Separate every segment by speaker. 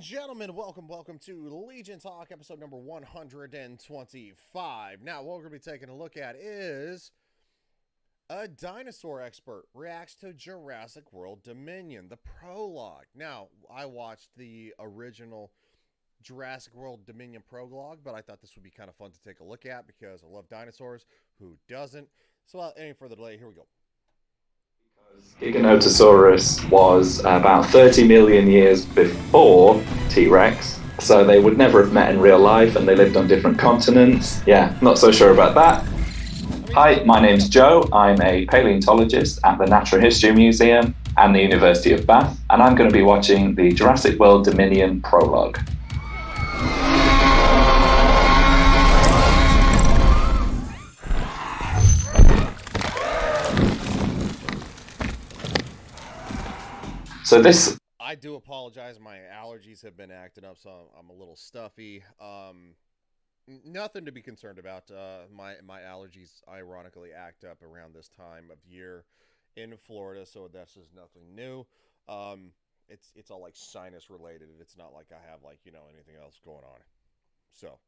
Speaker 1: gentlemen, welcome to Legion Talk, episode number 125. Now, what we're going to be taking a look at is a dinosaur expert reacts to Jurassic World Dominion, the prologue. Now, I watched the original Jurassic World Dominion prologue, but I thought this would be kind of fun to take a look at because I love dinosaurs. Who doesn't? So without any further delay, here we go.
Speaker 2: Giganotosaurus was about 30 million years before T-Rex, so they would never have met in real life, and they lived on different continents. Yeah, not so sure about that. Hi, my name's Joe. I'm a paleontologist at the Natural History Museum and the University of Bath, and I'm going to be watching the Jurassic World Dominion prologue. So this...
Speaker 1: I do apologize. My allergies have been acting up, so I'm a little stuffy. Nothing to be concerned about. My allergies ironically act up around this time of year in Florida, so that's just nothing new. It's all like sinus related. It's not like I have anything else going on. So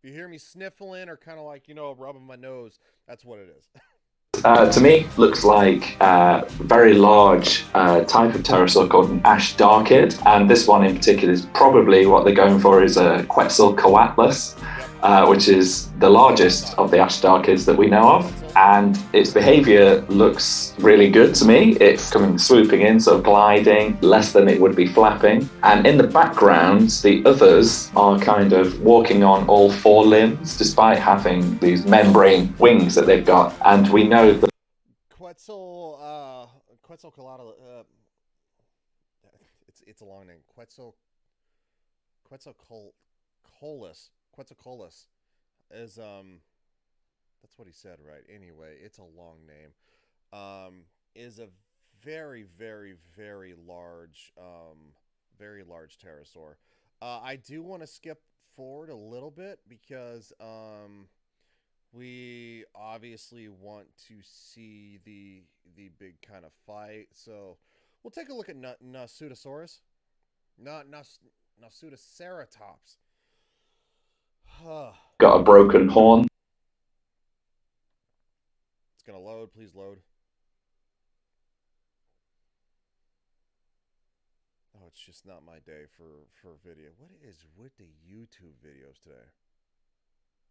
Speaker 1: if you hear me sniffling or kind of rubbing my nose, that's what it is.
Speaker 2: To me, looks like a very large type of pterosaur called an ashdarchid, and this one in particular is probably what they're going for is a Quetzalcoatlus, which is the largest of the ashdarchids that we know of, and its behaviour looks really good to me. It's coming swooping in, so gliding, less than it would be flapping, and in the background the others are kind of walking on all four limbs despite having these membrane wings that they've got, and we know that
Speaker 1: Quetzalcoatlus, it's a long name. Quetzalcoatlus is that's what he said, right? Anyway, it's a long name. Is a very, very, very large pterosaur. I do want to skip forward a little bit because we obviously want to see the big kind of fight. So we'll take a look at Nasutosaurus. Nasutoceratops.
Speaker 2: got a broken horn.
Speaker 1: It's gonna load. Please load. Oh, it's just not my day for video. What is with the YouTube videos today?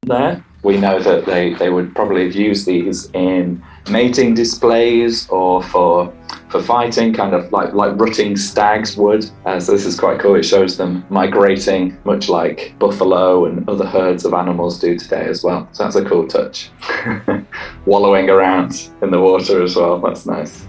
Speaker 2: There, we know that they would probably have used these in mating displays or for fighting, kind of like rutting stags would. So this is quite cool. It shows them migrating, much like buffalo and other herds of animals do today as well. So that's a cool touch. Wallowing around in the water as well. That's nice.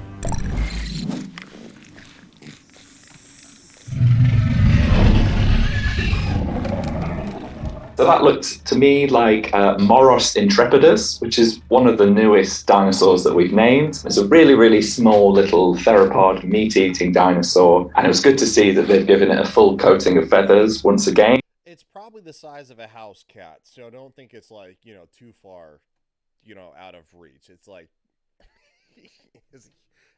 Speaker 2: So that looked to me like Moros intrepidus, which is one of the newest dinosaurs that we've named. It's a really, really small little theropod, meat-eating dinosaur, and it was good to see that they've given it a full coating of feathers once again.
Speaker 1: It's probably the size of a house cat, so don't think it's too far, out of reach. It's like,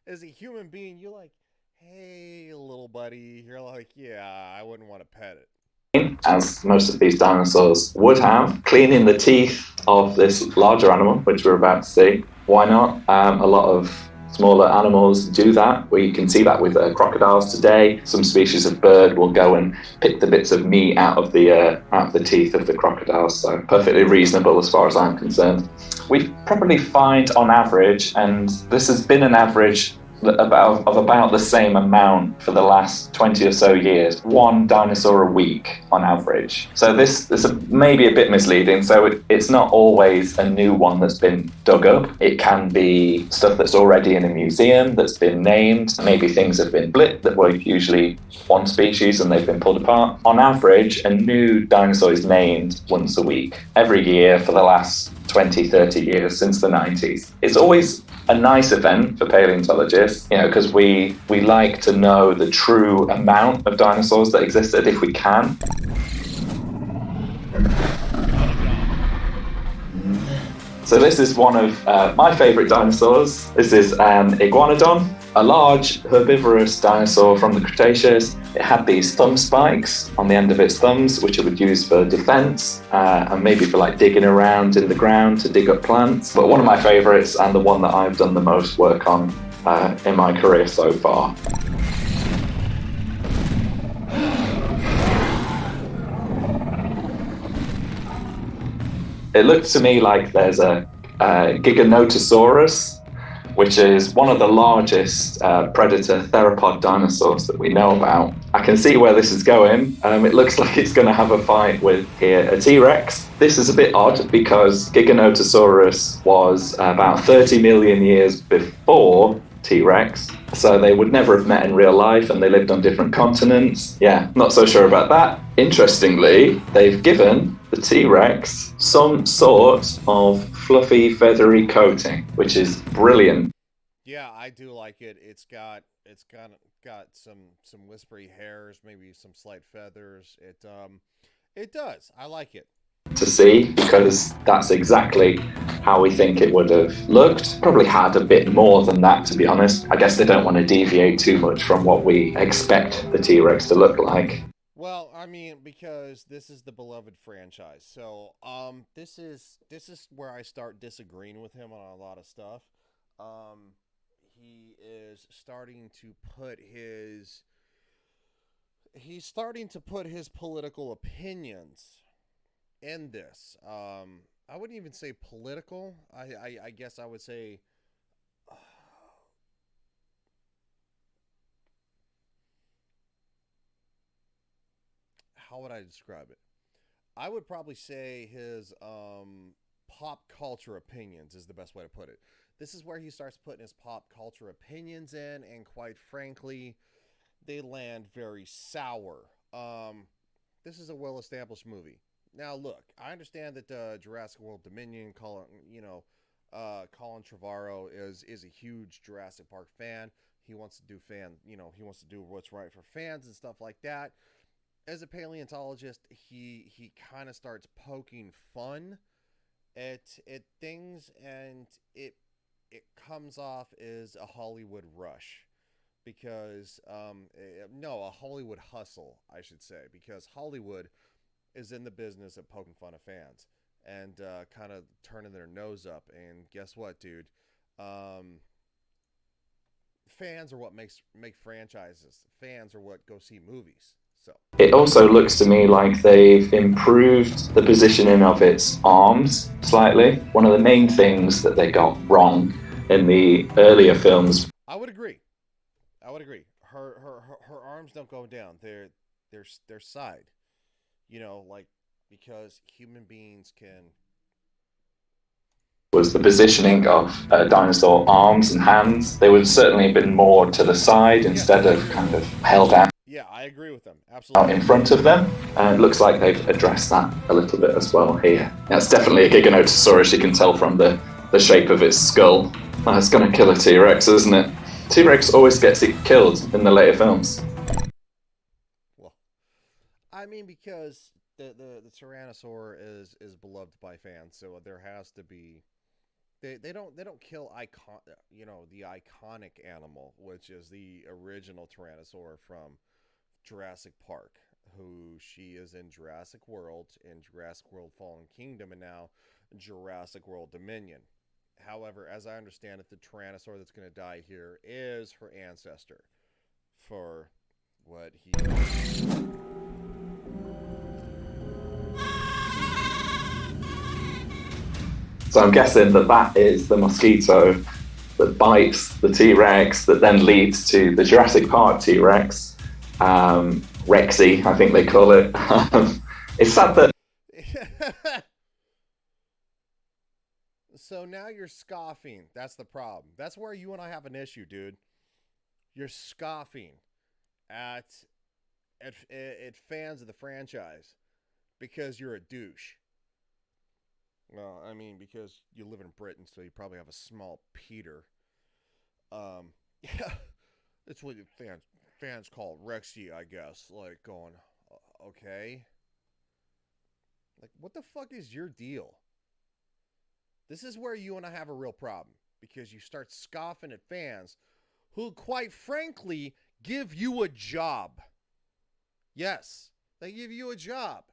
Speaker 1: as a human being, you're like, hey, little buddy. You're like, yeah, I wouldn't want to pet it.
Speaker 2: As most of these dinosaurs would have, cleaning the teeth of this larger animal, which we're about to see. Why not? A lot of smaller animals do that. We can see that with crocodiles today. Some species of bird will go and pick the bits of meat out of the teeth of the crocodiles. So perfectly reasonable as far as I'm concerned. We probably find on average, and this has been an average of about the same amount for the last 20 or so years, one dinosaur a week on average. So this is maybe a bit misleading. So it's not always a new one that's been dug up. It can be stuff that's already in a museum that's been named. Maybe things have been blipped that were usually one species and they've been pulled apart. On average, a new dinosaur is named once a week, every year for the last 20, 30 years, since the 90s. It's always a nice event for paleontologists, because we like to know the true amount of dinosaurs that existed if we can. So this is one of my favourite dinosaurs. This is an Iguanodon, a large herbivorous dinosaur from the Cretaceous. It had these thumb spikes on the end of its thumbs, which it would use for defense and maybe for like digging around in the ground to dig up plants. But one of my favorites, and the one that I've done the most work on in my career so far. It looked to me like there's a Giganotosaurus, which is one of the largest predator theropod dinosaurs that we know about. I can see where this is going. It looks like it's going to have a fight with here a T-Rex. This is a bit odd because Giganotosaurus was about 30 million years before T-Rex, so they would never have met in real life, and they lived on different continents. Yeah, not so sure about that. Interestingly, they've given the T-Rex some sort of fluffy, feathery coating, which is brilliant.
Speaker 1: Yeah, I do like it. It's got some whispery hairs, maybe some slight feathers. It does. I like it.
Speaker 2: To see, because that's exactly how we think it would have looked. Probably had a bit more than that, to be honest. I guess they don't want to deviate too much from what we expect the T-Rex to look like.
Speaker 1: Well, I mean, because this is the beloved franchise, so this is where I start disagreeing with him on a lot of stuff. He is starting to put his political opinions in this. I wouldn't even say political. I guess I would say how would I describe it? I would probably say his pop culture opinions is the best way to put it. This is where he starts putting his pop culture opinions in, and quite frankly, they land very sour. This is a well-established movie. Now, look, I understand that Jurassic World Dominion, Colin Trevorrow is a huge Jurassic Park fan. He wants to do he wants to do what's right for fans and stuff like that. As a paleontologist, he kind of starts poking fun at things, and it comes off as a Hollywood rush because no, a Hollywood hustle, I should say, because Hollywood is in the business of poking fun of fans and kind of turning their nose up. And guess what, dude? Fans are what make franchises. Fans are what go see movies. So
Speaker 2: it also looks to me like they've improved the positioning of its arms slightly. One of the main things that they got wrong in the earlier films.
Speaker 1: I would agree. Her arms don't go down. They're side. Like, because human beings can.
Speaker 2: Was the positioning of dinosaur arms and hands. They would certainly have been more to the side instead of kind of held out.
Speaker 1: Yeah, I agree with them. Absolutely.
Speaker 2: Out in front of them. And it looks like they've addressed that a little bit as well here. That's definitely a Giganotosaurus, you can tell from the shape of its skull. That's going to kill a T-Rex, isn't it? T-Rex always gets it killed in the later films.
Speaker 1: Well, I mean, because the Tyrannosaur is beloved by fans, so there has to be. They don't kill the iconic animal, which is the original Tyrannosaur from Jurassic Park, who she is in Jurassic World, in Jurassic World Fallen Kingdom, and now Jurassic World Dominion. However, as I understand it, the Tyrannosaur that's going to die here is her ancestor for what he.
Speaker 2: So I'm guessing that is the mosquito that bites the T-Rex that then leads to the Jurassic Park T-Rex, Rexy, I think they call it. It's sad that.
Speaker 1: So now you're scoffing. That's the problem. That's where you and I have an issue, dude. You're scoffing at fans of the franchise because you're a douche. Well, I mean, because you live in Britain, so you probably have a small Peter. Yeah, that's what fans call it, Rexy, I guess. Like, going, okay. Like, what the fuck is your deal? This is where you and I have a real problem, because you start scoffing at fans who, quite frankly, give you a job. Yes, they give you a job.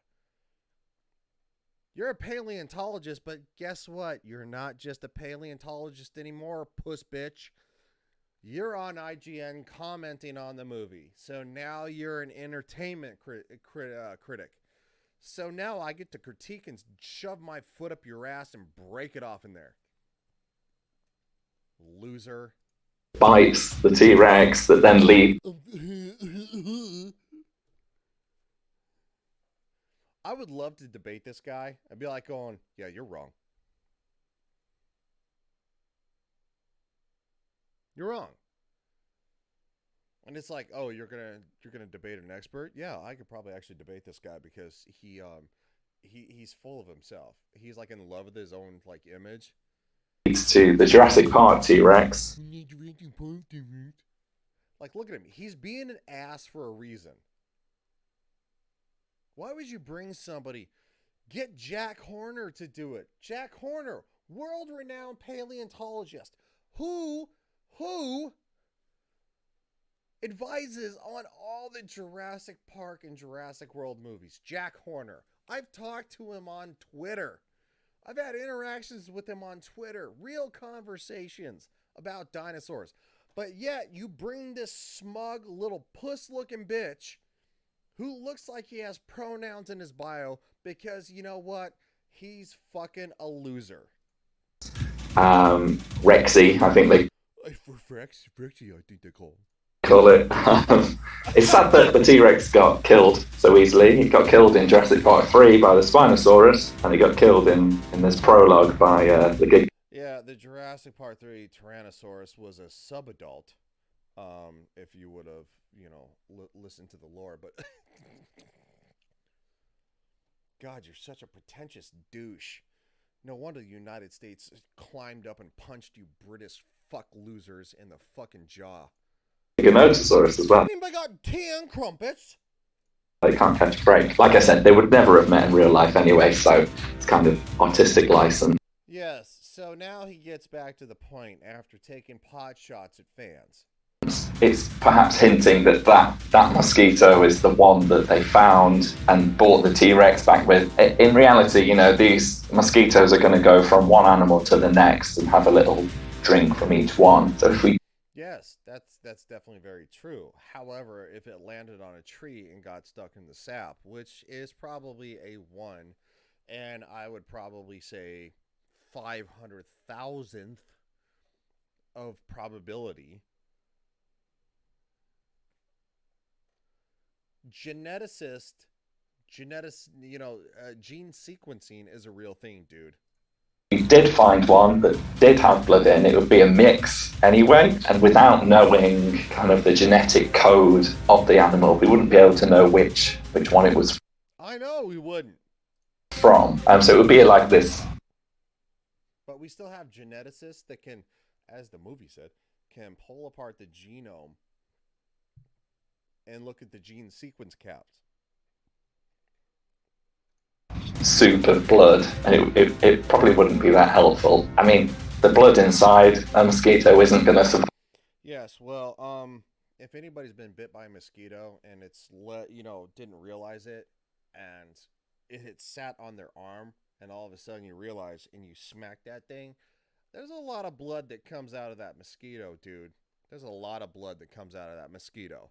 Speaker 1: You're a paleontologist, but guess what? You're not just a paleontologist anymore, puss bitch. You're on IGN commenting on the movie. So now you're an entertainment critic. So now I get to critique and shove my foot up your ass and break it off in there. Loser.
Speaker 2: Bites the T-Rex that then leaves.
Speaker 1: I would love to debate this guy. I'd be like going, yeah, you're wrong. You're wrong. And it's like, oh, you're gonna debate an expert? Yeah, I could probably actually debate this guy because he's full of himself. He's like in love with his own like image.
Speaker 2: To the Jurassic Park T-Rex.
Speaker 1: Like, look at him. He's being an ass for a reason. Why would you bring somebody? Get Jack Horner to do it. Jack Horner, world-renowned paleontologist, who advises on all the Jurassic Park and Jurassic World movies. Jack Horner. I've talked to him on Twitter. I've had interactions with him on Twitter. Real conversations about dinosaurs. But yet, you bring this smug little puss-looking bitch who looks like he has pronouns in his bio because, you know what? He's fucking a loser.
Speaker 2: Rexy, I think they...
Speaker 1: Rexy, I think they call
Speaker 2: it. It's sad that the T-Rex got killed so easily. He got killed in Jurassic Park 3 by the Spinosaurus, and he got killed in this prologue by the Gig...
Speaker 1: Yeah, the Jurassic Park 3 Tyrannosaurus was a subadult, if you would have, listened to the lore, but... God, you're such a pretentious douche. No wonder the United States climbed up and punched you British fuck losers in the fucking jaw.
Speaker 2: Giganotosaurus as well.
Speaker 1: I mean, by God, 10 crumpets.
Speaker 2: They can't catch a break. Like I said, they would never have met in real life anyway, so it's kind of artistic license.
Speaker 1: Yes, so now he gets back to the point after taking pot shots at fans.
Speaker 2: It's perhaps hinting that mosquito is the one that they found and brought the T-Rex back with. In reality, these mosquitoes are going to go from one animal to the next and have a little drink from each one. So if we...
Speaker 1: Yes, that's definitely very true. However, if it landed on a tree and got stuck in the sap, which is probably a 1, and I would probably say 500,000th of probability. Gene sequencing is a real thing, dude.
Speaker 2: If we did find one that did have blood in, it would be a mix anyway, and without knowing kind of the genetic code of the animal, we wouldn't be able to know which one it was.
Speaker 1: I know we wouldn't.
Speaker 2: From. So it would be like this.
Speaker 1: But we still have geneticists that can, as the movie said, can pull apart the genome and look at the gene sequence caps.
Speaker 2: Soup of blood, and it probably wouldn't be that helpful. I mean, the blood inside a mosquito isn't going to survive.
Speaker 1: Yes, well, if anybody's been bit by a mosquito and it's didn't realize it, and it had sat on their arm, and all of a sudden you realize and you smack that thing, there's a lot of blood that comes out of that mosquito, dude. There's a lot of blood that comes out of that mosquito.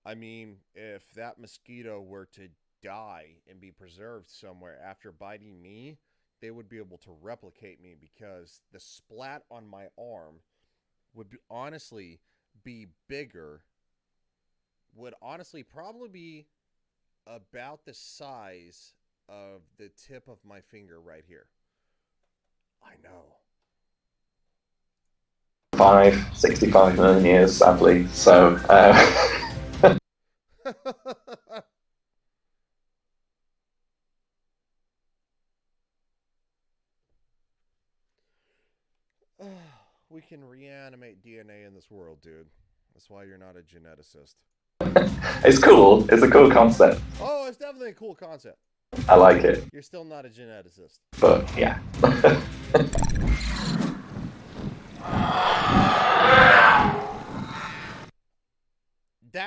Speaker 1: I mean, if that mosquito were to die and be preserved somewhere after biting me, they would be able to replicate me because the splat on my arm would honestly be bigger, would honestly probably be about the size of the tip of my finger right here. I know.
Speaker 2: 65 million years, sadly. So,
Speaker 1: we can reanimate DNA in this world, dude. That's why you're not a geneticist.
Speaker 2: It's cool. It's a cool concept.
Speaker 1: Oh, it's definitely a cool concept.
Speaker 2: I like it.
Speaker 1: You're still not a geneticist.
Speaker 2: But, yeah.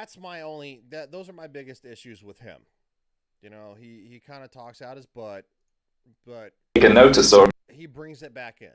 Speaker 1: that's my only those are my biggest issues with him. You know, he kind of talks out his butt, but
Speaker 2: Giganotosaurus,
Speaker 1: he brings it back in.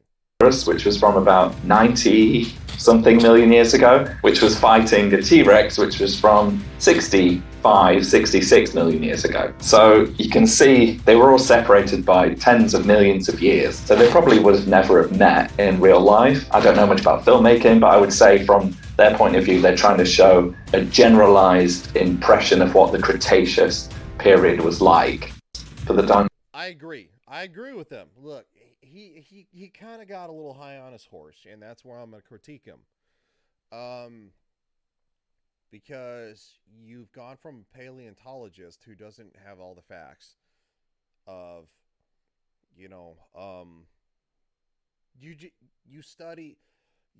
Speaker 2: which was from about 90 something million years ago, which was fighting a T-Rex, which was from 65, 66 million years ago. So you can see they were all separated by tens of millions of years. So they probably would have never have met in real life. I don't know much about filmmaking, but I would say from their point of view, they're trying to show a generalized impression of what the Cretaceous period was like for the dinosaurs.
Speaker 1: I agree with them. Look, he kind of got a little high on his horse, and that's where I'm going to critique him. Because you've gone from a paleontologist who doesn't have all the facts of, you know, you study.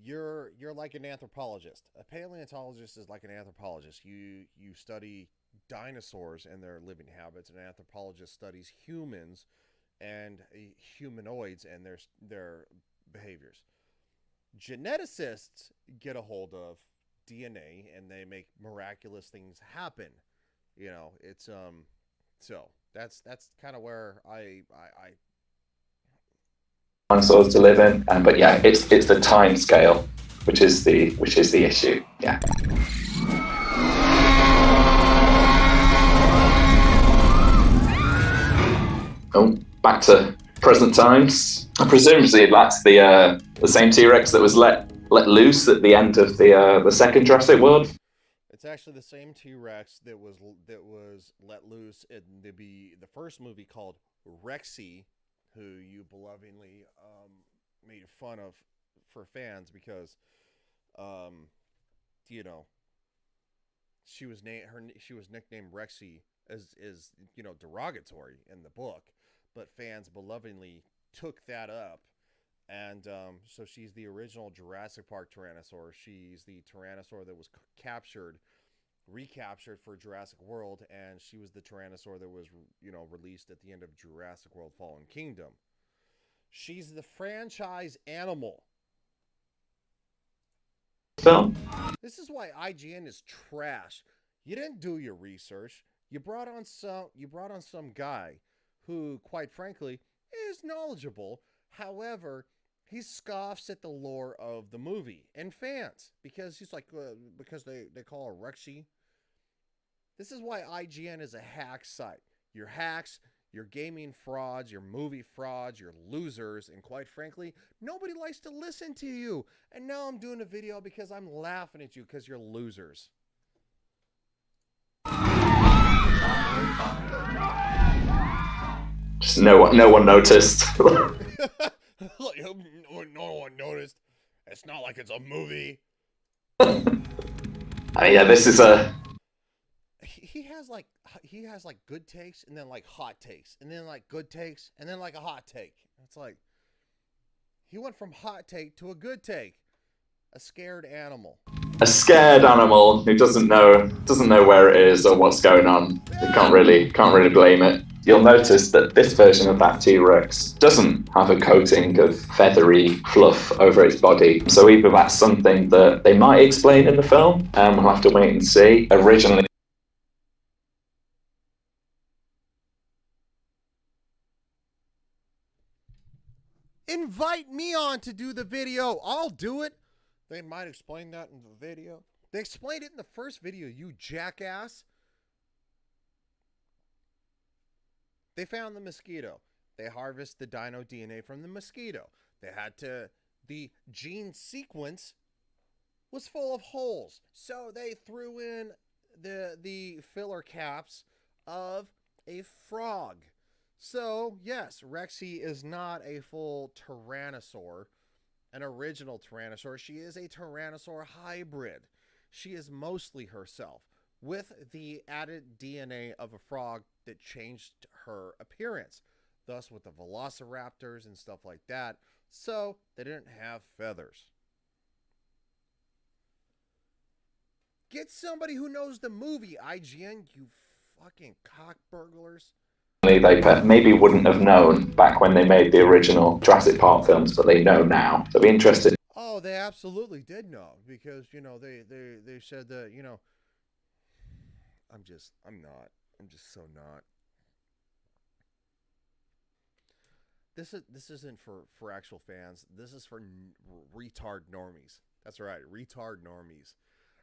Speaker 1: You're like an anthropologist. A paleontologist is like an anthropologist. You study dinosaurs and their living habits. An anthropologist studies humans and humanoids and their behaviors. Geneticists get a hold of DNA and they make miraculous things happen. You know, it's so that's kind of where I
Speaker 2: dinosaurs to live in, but yeah, it's the time scale which is the issue. Yeah. Oh, back to present times. Presumably that's the same T-Rex that was let loose at the end of the second Jurassic World.
Speaker 1: It's actually the same T-Rex that was let loose in the first movie called Rexy, who you belovingly made fun of for fans because, you know, she was nicknamed Rexy as you know, derogatory in the book, but fans belovingly took that up, and so she's the original Jurassic Park Tyrannosaur. She's the Tyrannosaur that was recaptured for Jurassic World, and she was the Tyrannosaur that was, you know, released at the end of Jurassic World Fallen Kingdom. She's the franchise animal.
Speaker 2: Film.
Speaker 1: This is why IGN is trash. You didn't do your research. You brought on some guy who, quite frankly, is knowledgeable. However, he scoffs at the lore of the movie and fans because he's like, because they call her Rexy. This is why IGN is a hack site. You're hacks, you're gaming frauds, you're movie frauds, you're losers, and quite frankly, nobody likes to listen to you. And now I'm doing a video because I'm laughing at you because you're losers.
Speaker 2: Just no one noticed.
Speaker 1: No one noticed. It's not like it's a movie.
Speaker 2: Yeah, this is a.
Speaker 1: He has like good takes and then like hot takes and then like good takes and then like a hot take. It's like he went from hot take to a good take. A scared animal.
Speaker 2: A scared animal who doesn't know where it is or what's going on. You can't really blame it. You'll notice that this version of that T-Rex doesn't have a coating of feathery fluff over its body. So either that's something that they might explain in the film, and we'll have to wait and see. Originally,
Speaker 1: invite me on to do the video. I'll do it. They might explain that in the video. They explained it in the first video, you jackass. They found the mosquito. They harvest the dino DNA from the mosquito. The gene sequence was full of holes. So they threw in the filler caps of a frog. So, yes, Rexy is not a full Tyrannosaur, an original Tyrannosaur. She is a Tyrannosaur hybrid. She is mostly herself, with the added DNA of a frog that changed her appearance. Thus, with the velociraptors and stuff like that. So, they didn't have feathers. Get somebody who knows the movie, IGN, you fucking cock burglars.
Speaker 2: they maybe wouldn't have known back when they made the original Jurassic Park films, but they know now. So be interested.
Speaker 1: Oh, they absolutely did know because, you know, they said that, you know, I'm just so not. This isn't for actual fans. This is for retard normies. That's right, retard normies.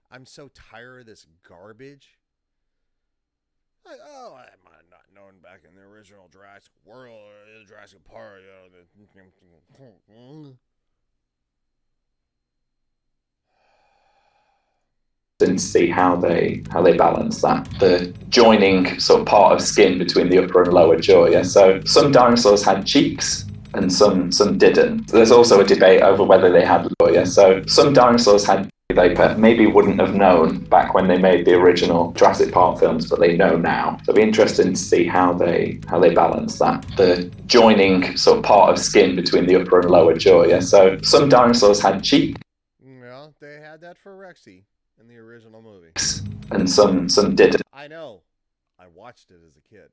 Speaker 1: I'm so tired of this garbage. Like, oh, I might have not known back in the original Jurassic World or the Jurassic Park.
Speaker 2: And see how they balance that, the joining sort of part of skin between the upper and lower jaw. Yeah, so some dinosaurs had cheeks and some didn't. There's also a debate over whether they had jaw. Yeah, so some dinosaurs had, they maybe wouldn't have known back when they made the original Jurassic Park films, but they know now. So it'll be interesting to see how they balance that, the joining sort of part of skin between the upper and lower jaw. Yeah, so some dinosaurs had cheeks.
Speaker 1: Well, they had that for Rexy in the original movie.
Speaker 2: And some didn't.
Speaker 1: I know. I watched it as a kid.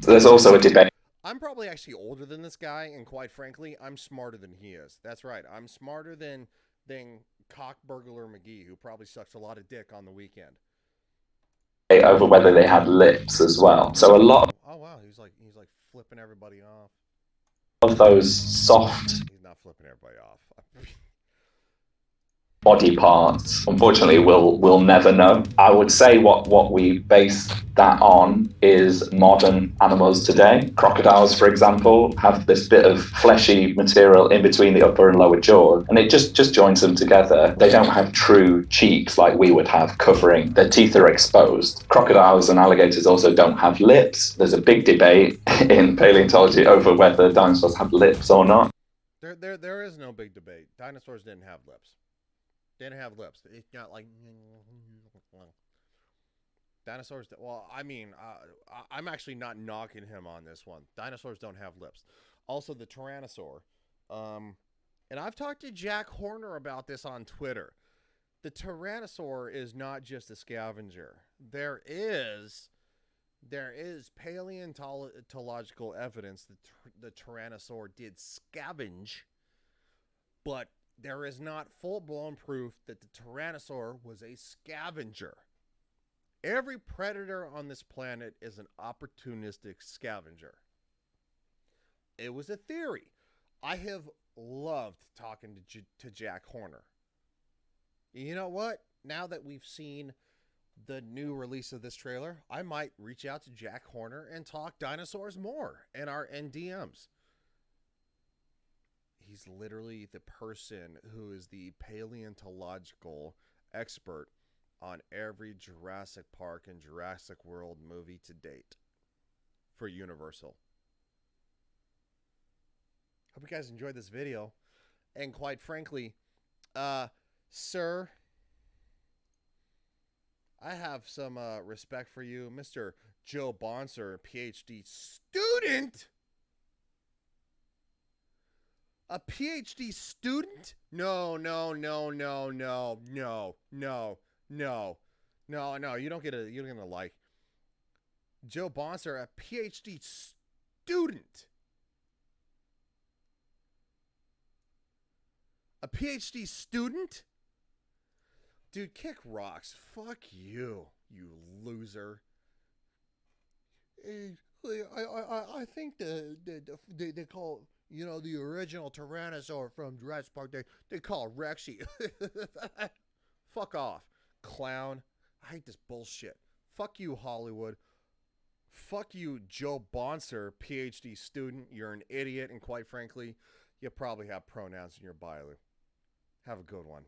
Speaker 2: There's also a debate.
Speaker 1: I'm probably actually older than this guy, and quite frankly, I'm smarter than he is. That's right. I'm smarter than Cock Burglar McGee, who probably sucks a lot of dick on the weekend.
Speaker 2: Over whether they had lips as well. So a lot
Speaker 1: Oh wow, he's like flipping everybody off.
Speaker 2: Of those soft,
Speaker 1: he's not flipping everybody off.
Speaker 2: body parts, unfortunately, we'll never know. I would say what we base that on is modern animals today. Crocodiles, for example, have this bit of fleshy material in between the upper and lower jaw, and it just joins them together. They don't have true cheeks like we would have covering. Their teeth are exposed. Crocodiles and alligators also don't have lips. There's a big debate in paleontology over whether dinosaurs have lips or not.
Speaker 1: There is no big debate. Dinosaurs didn't have lips. They didn't have lips. It's not like dinosaurs. Well, I mean, I'm actually not knocking him on this one. Dinosaurs don't have lips. Also, the Tyrannosaur. And I've talked to Jack Horner about this on Twitter. The Tyrannosaur is not just a scavenger. There is paleontological evidence that the Tyrannosaur did scavenge, but there is not full-blown proof that the Tyrannosaur was a scavenger. Every predator on this planet is an opportunistic scavenger. It was a theory. I have loved talking to Jack Horner. You know what? Now that we've seen the new release of this trailer, I might reach out to Jack Horner and talk dinosaurs more in our NDMs. He's literally the person who is the paleontological expert on every Jurassic Park and Jurassic World movie to date for Universal. Hope you guys enjoyed this video. And quite frankly, sir, I have some respect for you. Mr. Joe Bonser, PhD student. A PhD student? No. You don't get a like. Joe Bonser, a PhD student. A PhD student? Dude, kick rocks. Fuck you, you loser. I think they call, the original Tyrannosaur from Jurassic Park, they call Rexy. Fuck off, clown. I hate this bullshit. Fuck you, Hollywood. Fuck you, Joe Bonser, PhD student. You're an idiot, and quite frankly, you probably have pronouns in your bio. Have a good one.